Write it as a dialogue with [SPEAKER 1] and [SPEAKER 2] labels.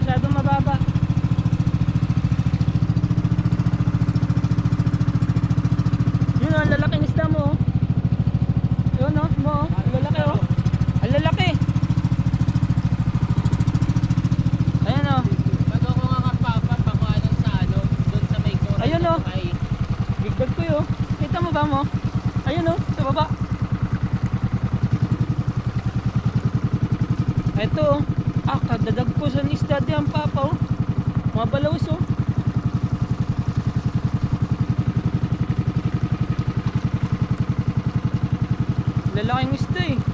[SPEAKER 1] masyadong mababa. Yun oh, ang lalaking isda mo oh. Yun oh, mo oh, ang lalaki oh. Ang lalaki. Ayan oh.
[SPEAKER 2] Bago ko nga kapapa, pakuha sa ano, doon sa may kore.
[SPEAKER 1] Ayun oh. Bigdag ko yun. Kita mo ba mo? Ayun oh, sa baba. Ito oh. Ah, kadadag ko sa isda diyan papa oh. Mga balaws oh. Lalaking isda eh.